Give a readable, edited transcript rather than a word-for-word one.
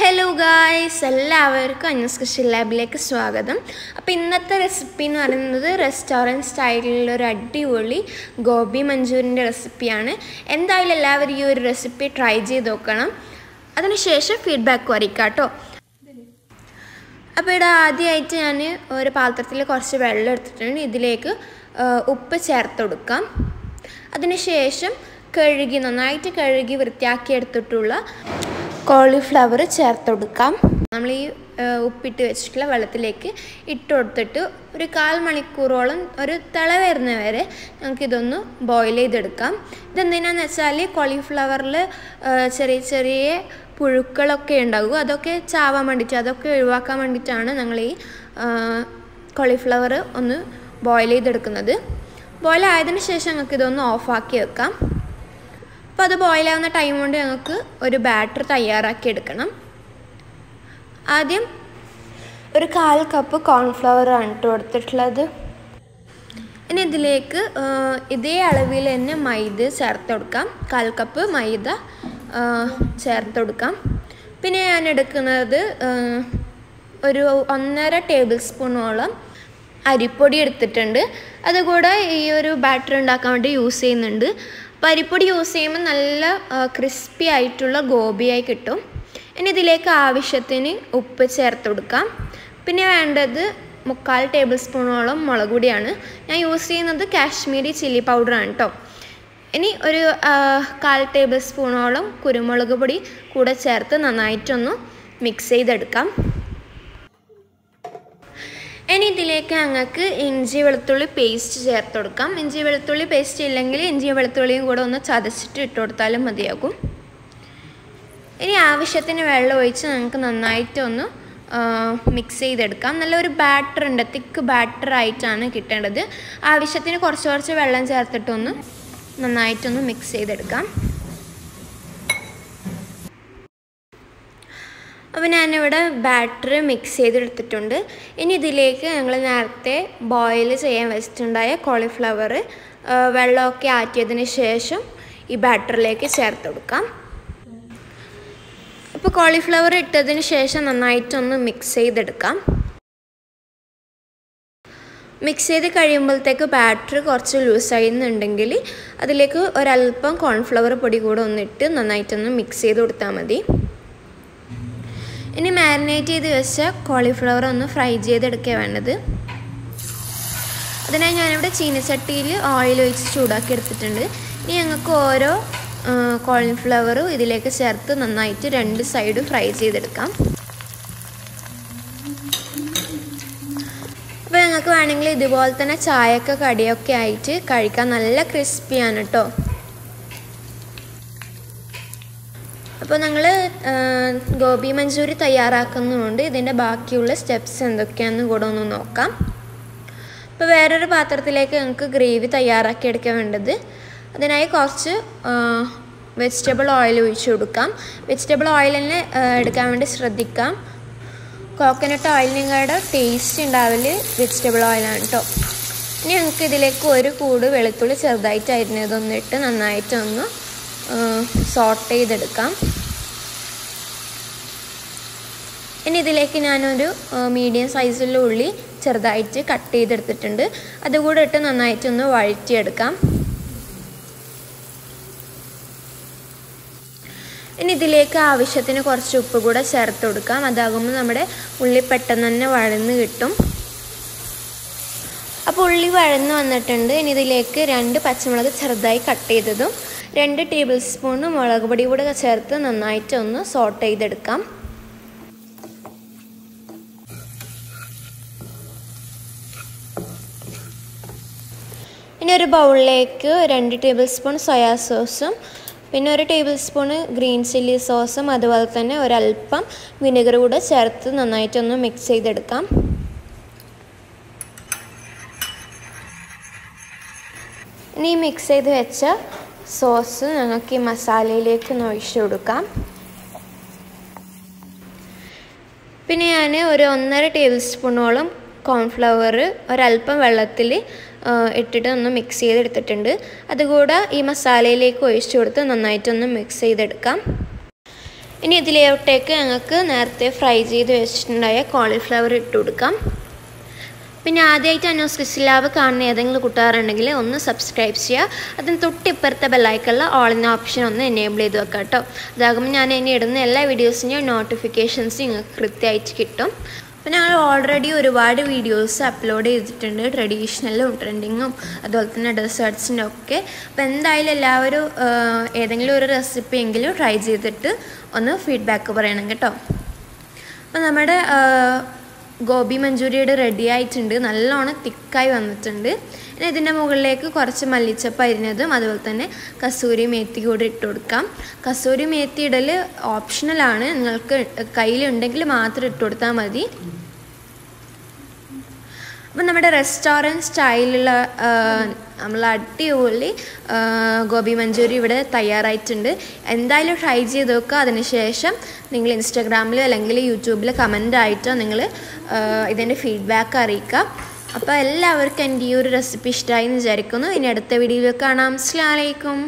Hello guys, എല്ലാവർക്കും Anu's kitchen ലാബിലേക്ക് സ്വാഗതം. അപ്പോൾ ഇന്നത്തെ റെസിപ്പി എന്ന് പറയുന്നത് റെസ്റ്റോറൻറ്റ് സ്റ്റൈലിലുള്ള ഒരു അടിപൊളി ഗോബി മഞ്ചൂരിയൻ്റെ റെസിപ്പിയാണ്. എന്തായാലും എല്ലാവരും ഈ ഒരു റെസിപ്പി ട്രൈ ചെയ്ത് നോക്കണം. അതിനുശേഷം ഫീഡ്ബാക്ക് അറിയിക്കാം കേട്ടോ. അപ്പോൾ ഇവിടെ ആദ്യമായിട്ട് ഞാൻ ഒരു പാത്രത്തിൽ കുറച്ച് വെള്ളം എടുത്തിട്ടുണ്ട്. ഇതിലേക്ക് ഉപ്പ് ചേർത്ത് കൊടുക്കാം. അതിനുശേഷം നന്നായിട്ട് കഴുകി വൃത്തിയാക്കി എടുത്തിട്ടുള്ള കോളിഫ്ലവർ ചേർത്ത് കൊടുക്കാം. നമ്മൾ ഈ ഉപ്പിട്ട് വെച്ചിട്ടുള്ള വെള്ളത്തിലേക്ക് ഇട്ട് കൊടുത്തിട്ട് ഒരു 1/4 മണിക്കൂറോളം ഒരു തിള വരുന്നവരെ നമുക്കിതൊന്ന് ബോയിൽ ചെയ്തെടുക്കാം. ഇതെന്തിനാന്ന് വെച്ചാൽ കോളിഫ്ലവറിൽ ചെറിയ ചെറിയ പുഴുക്കളൊക്കെ ഉണ്ടാകും. അതൊക്കെ ചാവാൻ വേണ്ടിയിട്ട്, അതൊക്കെ ഒഴിവാക്കാൻ വേണ്ടിയിട്ടാണ് ഞങ്ങൾ ഈ കോളിഫ്ലവർ ഒന്ന് ബോയിൽ ചെയ്തെടുക്കുന്നത്. ബോയിൽ ആയതിനു ശേഷം നമുക്കിതൊന്ന് ഓഫാക്കി വെക്കാം. അപ്പോൾ അത് ബോയിലാവുന്ന ടൈം കൊണ്ട് ഞങ്ങൾക്ക് ഒരു ബാറ്റർ തയ്യാറാക്കി എടുക്കണം. ആദ്യം ഒരു 1/4 കപ്പ് കോൺഫ്ലവർ ആണ് ഇട്ട് കൊടുത്തിട്ടുള്ളത്. ഇനി ഇതിലേക്ക് ഇതേ അളവിൽ തന്നെ മൈദ ചേർത്ത് കൊടുക്കാം. 1/4 കപ്പ് മൈദ ചേർത്ത് കൊടുക്കാം. പിന്നെ ഞാൻ എടുക്കുന്നത് ഒരു 1.5 ടേബിൾ സ്പൂണോളം അരിപ്പൊടി എടുത്തിട്ടുണ്ട്. അതുകൂടെ ഈ ഒരു ബാറ്റർ ഉണ്ടാക്കാൻ വേണ്ടി യൂസ് ചെയ്യുന്നുണ്ട്. അരിപ്പൊടി യൂസ് ചെയ്യുമ്പോൾ നല്ല ക്രിസ്പി ആയിട്ടുള്ള ഗോബിയായി കിട്ടും. ഇനി ഇതിലേക്ക് ആവശ്യത്തിന് ഉപ്പ് ചേർത്ത് കൊടുക്കാം. പിന്നെ വേണ്ടത് 3/4 ടേബിൾ സ്പൂണോളം മുളക് പൊടിയാണ്. ഞാൻ യൂസ് ചെയ്യുന്നത് കാശ്മീരി ചില്ലി പൗഡറാണ് കേട്ടോ. ഇനി ഒരു 1/4 ടേബിൾ സ്പൂണോളം കുരുമുളക് പൊടി കൂടെ ചേർത്ത് നന്നായിട്ടൊന്ന് മിക്സ് ചെയ്തെടുക്കാം. ഇനി ഇതിലേക്ക് ഞങ്ങൾക്ക് ഇഞ്ചി വെളുത്തുള്ളി പേസ്റ്റ് ചേർത്ത് കൊടുക്കാം. ഇഞ്ചി വെളുത്തുള്ളി പേസ്റ്റ് ഇല്ലെങ്കിൽ ഇഞ്ചി വെളുത്തുള്ളിയും കൂടെ ഒന്ന് ചതച്ചിട്ട് ഇട്ട് കൊടുത്താലും മതിയാകും. ഇനി ആവശ്യത്തിന് വെള്ളം ഒഴിച്ച് നമുക്ക് നന്നായിട്ടൊന്ന് മിക്സ് ചെയ്തെടുക്കാം. നല്ലൊരു ബാറ്റർ ഉണ്ട്, തിക്ക് ബാറ്റർ ആയിട്ടാണ് കിട്ടേണ്ടത്. ആവശ്യത്തിന് കുറച്ച് വെള്ളം ചേർത്തിട്ടൊന്ന് നന്നായിട്ടൊന്ന് മിക്സ് ചെയ്തെടുക്കാം. അപ്പോൾ ഞാനിവിടെ ബാറ്റർ മിക്സ് ചെയ്തെടുത്തിട്ടുണ്ട്. ഇനി ഇതിലേക്ക് ഞങ്ങൾ നേരത്തെ ബോയിൽ ചെയ്യാൻ വെച്ചിട്ടുണ്ടായ കോളിഫ്ലവർ വെള്ളമൊക്കെ ആറ്റിയതിന് ശേഷം ഈ ബാറ്ററിലേക്ക് ചേർത്ത് കൊടുക്കാം. അപ്പോൾ കോളിഫ്ലവർ ഇട്ടതിന് ശേഷം നന്നായിട്ടൊന്ന് മിക്സ് ചെയ്തെടുക്കാം. മിക്സ് ചെയ്ത് കഴിയുമ്പോഴത്തേക്ക് ബാറ്റർ കുറച്ച് ലൂസായിരുന്നുണ്ടെങ്കിൽ അതിലേക്ക് ഒരല്പം കോൺഫ്ലവർ പൊടി കൂടെ ഒന്നിട്ട് നന്നായിട്ടൊന്ന് മിക്സ് ചെയ്ത് കൊടുത്താൽ മതി. ഇനി മാരിനേറ്റ് ചെയ്ത് വെച്ച കോളിഫ്ലവർ ഒന്ന് ഫ്രൈ ചെയ്തെടുക്കുക വേണ്ടത്. അതിനായി ഞാനിവിടെ ചീനച്ചട്ടിയിൽ ഓയിൽ ഒഴിച്ച് ചൂടാക്കി എടുത്തിട്ടുണ്ട്. ഇനി ഞങ്ങൾക്ക് ഓരോ കോളിഫ്ലവറും ഇതിലേക്ക് ചേർത്ത് നന്നായിട്ട് 2 സൈഡും ഫ്രൈ ചെയ്തെടുക്കാം. അപ്പോൾ ഞങ്ങൾക്ക് വേണമെങ്കിൽ ഇതുപോലെ തന്നെ ചായയൊക്കെ കടിയൊക്കെ ആയിട്ട് കഴിക്കാൻ നല്ല ക്രിസ്പിയാണ് കേട്ടോ. അപ്പോൾ ഞങ്ങൾ ഗോബി മഞ്ചൂരി തയ്യാറാക്കുന്നതുകൊണ്ട് ഇതിൻ്റെ ബാക്കിയുള്ള സ്റ്റെപ്സ് എന്തൊക്കെയാണെന്ന് കൂടെ ഒന്ന് നോക്കാം. അപ്പോൾ വേറൊരു പാത്രത്തിലേക്ക് ഞങ്ങൾക്ക് ഗ്രേവി തയ്യാറാക്കി എടുക്കാൻ വേണ്ടത്. അതിനായി കുറച്ച് വെജിറ്റബിൾ ഓയിൽ ഒഴിച്ച് കൊടുക്കാം. വെജിറ്റബിൾ ഓയിൽ തന്നെ എടുക്കാൻ വേണ്ടി ശ്രദ്ധിക്കാം. കോക്കനട്ട് ഓയിലിനെക്കാളുടെ ടേസ്റ്റ് ഉണ്ടാവല് വെജിറ്റബിൾ ഓയിലാണ് കേട്ടോ. ഇനി ഞങ്ങൾക്ക് ഇതിലേക്ക് ഒരു കൂട് വെളുത്തുള്ളി ചെറുതായിട്ട് അരിഞ്ഞതൊന്നിട്ട് നന്നായിട്ടൊന്ന് സോട്ട് ചെയ്തെടുക്കാം. ഇനി ഇതിലേക്ക് ഞാനൊരു മീഡിയം സൈസിലുള്ള ഉള്ളി ചെറുതായിട്ട് കട്ട് ചെയ്തെടുത്തിട്ടുണ്ട്. അതുകൂടെ ഇട്ട് നന്നായിട്ടൊന്ന് വഴറ്റിയെടുക്കാം. ഇനി ഇതിലേക്ക് ആവശ്യത്തിന് കുറച്ച് ഉപ്പ് കൂടെ ചേർത്ത് കൊടുക്കാം. അതാകുമ്പോൾ നമ്മുടെ ഉള്ളി പെട്ടെന്ന് തന്നെ വഴന്ന് കിട്ടും. അപ്പോൾ ഉള്ളി വഴന്ന് വന്നിട്ടുണ്ട്. ഇനി ഇതിലേക്ക് 2 പച്ചമുളക് ചെറുതായി കട്ട് ചെയ്തതും 2 ടേബിൾ സ്പൂൺ മുളക് പൊടി കൂടെ ചേർത്ത് നന്നായിട്ടൊന്ന് സോട്ട് ചെയ്തെടുക്കാം. ഇനി ഒരു ബൗളിലേക്ക് 2 ടേബിൾ സ്പൂൺ സോയാ സോസും പിന്നെ 1 ടേബിൾ സ്പൂണ് ഗ്രീൻ ചില്ലി സോസും അതുപോലെ തന്നെ ഒരല്പം വിനെഗർ കൂടെ ചേർത്ത് നന്നായിട്ടൊന്ന് മിക്സ് ചെയ്തെടുക്കാം. ഇനി മിക്സ് ചെയ്ത് വെച്ച സോസ് ഞങ്ങൾക്ക് ഈ മസാലയിലേക്ക് ഒന്ന് ഒഴിച്ചു കൊടുക്കാം. പിന്നെ ഞാൻ ഒരു 1.5 ടേബിൾ സ്പൂണോളം കോൺഫ്ലവർ ഒരല്പം വെള്ളത്തിൽ ഇട്ടിട്ട് ഒന്ന് മിക്സ് ചെയ്തെടുത്തിട്ടുണ്ട്. അതുകൂടെ ഈ മസാലയിലേക്ക് ഒഴിച്ചു കൊടുത്ത് നന്നായിട്ടൊന്ന് മിക്സ് ചെയ്തെടുക്കാം. ഇനി ഇതിലോട്ടേക്ക് ഞങ്ങൾക്ക് നേരത്തെ ഫ്രൈ ചെയ്ത് വെച്ചിട്ടുണ്ടായ കോളിഫ്ലവർ ഇട്ട് കൊടുക്കാം. പിന്നെ ആദ്യമായിട്ട് അനൂസ് കിച്ചൻ ലാബ് കാണുന്ന ഏതെങ്കിലും കൂട്ടുകാരുണ്ടെങ്കിൽ ഒന്ന് സബ്സ്ക്രൈബ് ചെയ്യുക. അതിന് തൊട്ടിപ്പുറത്തെ ബെല്ലൈക്കണിൽ ഓൾ എന്ന ഓപ്ഷൻ ഒന്ന് എനേബിൾ ചെയ്ത് വെക്കാം കേട്ടോ. അതാകുമ്പോൾ ഞാൻ ഇനി ഇടുന്ന എല്ലാ വീഡിയോസിൻ്റെയും നോട്ടിഫിക്കേഷൻസ് നിങ്ങൾക്ക് കൃത്യമായിട്ട് കിട്ടും. അപ്പോൾ ഞങ്ങൾ ഓൾറെഡി ഒരുപാട് വീഡിയോസ് അപ്ലോഡ് ചെയ്തിട്ടുണ്ട്, ട്രഡീഷണലും ട്രെൻഡിങ്ങും അതുപോലെ തന്നെ ഡെസേർട്ട്സിൻ്റെ ഒക്കെ. അപ്പോൾ എന്തായാലും എല്ലാവരും ഏതെങ്കിലും ഒരു റെസിപ്പി എങ്കിലും ട്രൈ ചെയ്തിട്ട് ഒന്ന് ഫീഡ്ബാക്ക് പറയണം കേട്ടോ. അപ്പോൾ നമ്മുടെ ഗോബി മഞ്ചൂരിയുടെ റെഡി ആയിട്ടുണ്ട്, നല്ലോണം തിക്കായി വന്നിട്ടുണ്ട്. ഇനി ഇതിൻ്റെ മുകളിലേക്ക് കുറച്ച് മല്ലിച്ചപ്പ് അരിഞ്ഞതും അതുപോലെ തന്നെ കസൂരി മേത്തി കൂടി ഇട്ട് കൊടുക്കാം. കസൂരി മേത്തി ഇടൽ ഓപ്ഷണലാണ്, നിങ്ങൾക്ക് കയ്യിലുണ്ടെങ്കിൽ മാത്രം ഇട്ട് കൊടുത്താൽ മതി. അപ്പം നമ്മുടെ റെസ്റ്റോറൻറ്റ് സ്റ്റൈലുള്ള നമ്മൾ അടിപൊളി ഗോബി മഞ്ചൂരി ഇവിടെ തയ്യാറായിട്ടുണ്ട്. എന്തായാലും ട്രൈ ചെയ്ത് നോക്കുക. അതിനുശേഷം നിങ്ങൾ ഇൻസ്റ്റാഗ്രാമിലോ അല്ലെങ്കിൽ യൂട്യൂബിൽ കമൻ്റായിട്ടോ നിങ്ങൾ ഇതിൻ്റെ ഫീഡ്ബാക്ക് അറിയിക്കുക. അപ്പോൾ എല്ലാവർക്കും എൻ്റെ ഈ ഒരു റെസിപ്പി ഇഷ്ടമായി എന്ന് വിചാരിക്കുന്നു. ഇനി അടുത്ത വീഡിയോയിൽ കാണാം. അസ്സലാമു അലൈക്കും.